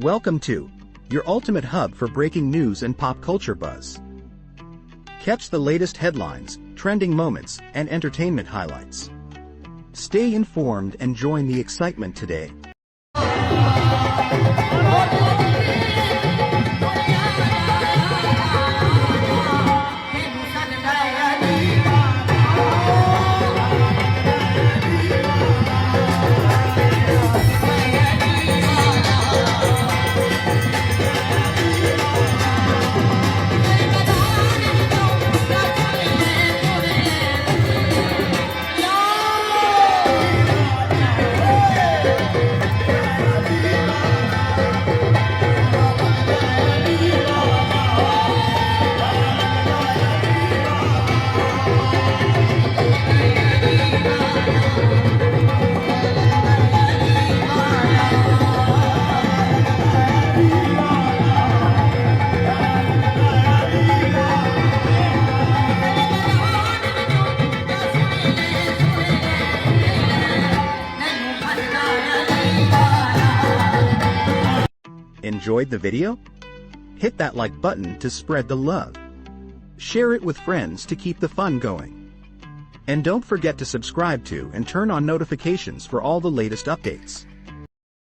Welcome to your ultimate hub for breaking news and pop culture buzz. Catch the latest headlines, trending moments, and entertainment highlights. Stay informed and join the excitement today. Enjoyed the video? Hit that like button to spread the love. Share it with friends to keep the fun going. And don't forget to subscribe to and turn on notifications for all the latest updates.